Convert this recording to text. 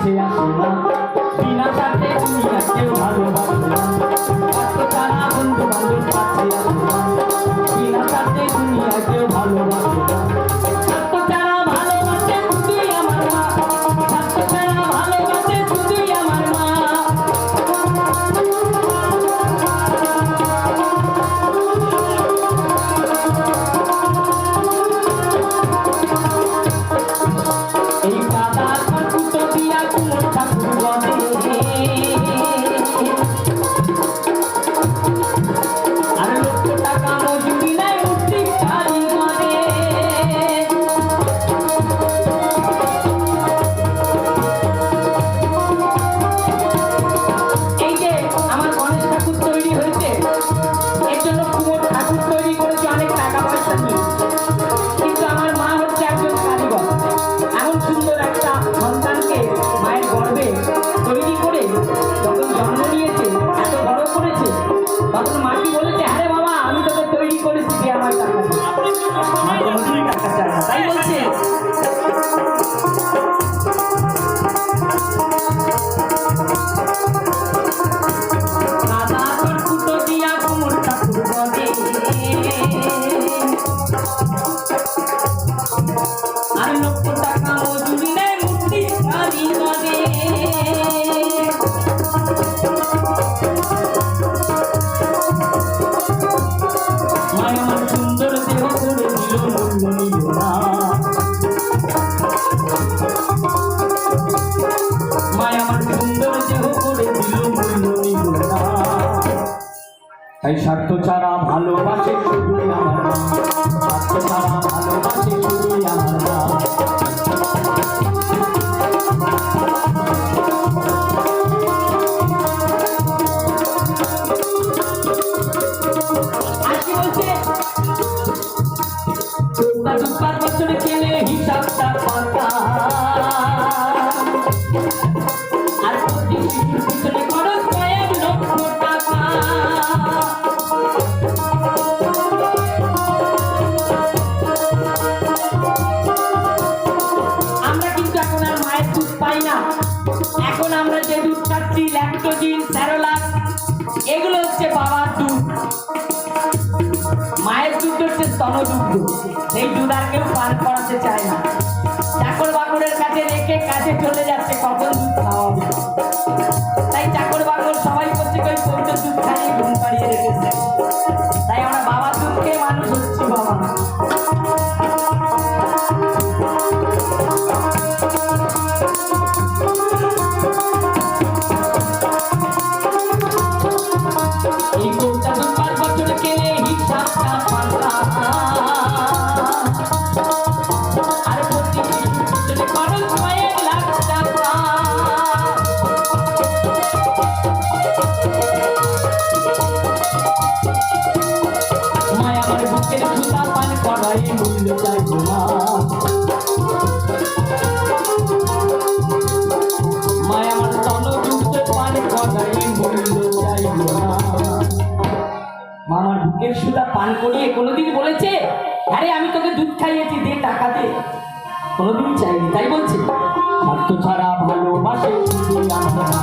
কাছে আসে না, বিনা স্বার্থে দুনিয়া কেউ ভালোবাসে না। স্বার্থ ছাড়া বন্ধু বান্ধব কাছে আসে না, বিনা স্বার্থে দুনিয়া কেউ ভালোবাসে না। স্বার্থ ছাড়া ভালোবাসে শুধু আমার মা, স্বার্থ ছাড়া ভালোবাসে শুধু আমার মা। এই কাদা কুটো দিয়া কুমোর ঠাকুর বলে, আর লক্ষ টাকা মজুরি নাই মূর্তি কারিগরে। এই যে আমার গণেশ ঠাকুর তৈরি হয়েছে, এর জন্য কুমোর ঠাকুর তৈরি করেছে অনেক টাকা পয়সা নিয়ে, কিন্তু আমার মা হচ্ছে একজন কারিগর। এমন সুন্দর একটা সন্তানকে মায়ের গর্ভে তৈরি করে যখন জন্ম নিয়েছে, এত বড় করেছে, তখন মাটি বলেছে, আরে বাবা আমি তোকে তৈরি করেছি, যে আমার টাকা আমার কোনোদিনই টাকা চায় না। তাই বলছে কাদা কুটো দিয়া কুমোর ঠাকুর বলে, আর লক্ষ টাকা মজুরি নেয় মূর্তি কারিগরে। মায় আমার সুন্দর দেহ করে দিল মূল্য নিল না, মায় আমার সুন্দর দেহ করে দিল মূল্য নিল না। তাই স্বার্থ ছাড়া ভালোবাসে শুধু আমার মা, স্বার্থ ছাড়া ভালোবাসে শুধু আমার মা। আর কি বলছে, 4-5 বছরে গেলে হিসাবটা পাকা, আর প্রতি শিশুর পিছনে খরচ কয়েক লক্ষ টাকা। আমরা কিন্তু এখন আর মায়ের দুধ পাই না, এখন আমরা যে দুধ খাচ্ছি ল্যাকটোজিন, স্যারোলাক, এগুলো হচ্ছে বাবার দুধ। মায়ের দুধ হচ্ছে স্তনদুগ্ধ, সেই দুধ আর কেউ পান করাতে চায় না। চাকর বাকরের কাছে রেখে কাজে চলে যাচ্ছে, কখন দুধ খাওয়াবে। তাই চাকর বাকর সবাই করছে কই পৌঁছে দুধ খাইয়ে ঘুম পাড়িয়ে রেখেছে। তাই আমরা বাবার দুধ খেয়ে মানুষ হচ্ছি বাবা। এই 4-5 বছরে গেলে হিসাবটা পাকা, আর প্রতি শিশুর পিছনে খরচ কয়েক লাখ টাকা। মায় আমার বুকের সুতা পান করাই মূল্য চাইব না, মায় আমার স্তনযুক্ত পান করাই মূল্য চাইব না। মামার বুকের সুতা পান করিয়ে কোনোদিন বলেছে, আরে আমি তোকে দুধ খাইয়েছি, দে টাকা দে? কোনোদিন চাইনি। তাই বলছে স্বার্থ ছাড়া ভালোবাসে শুধু আমার মা।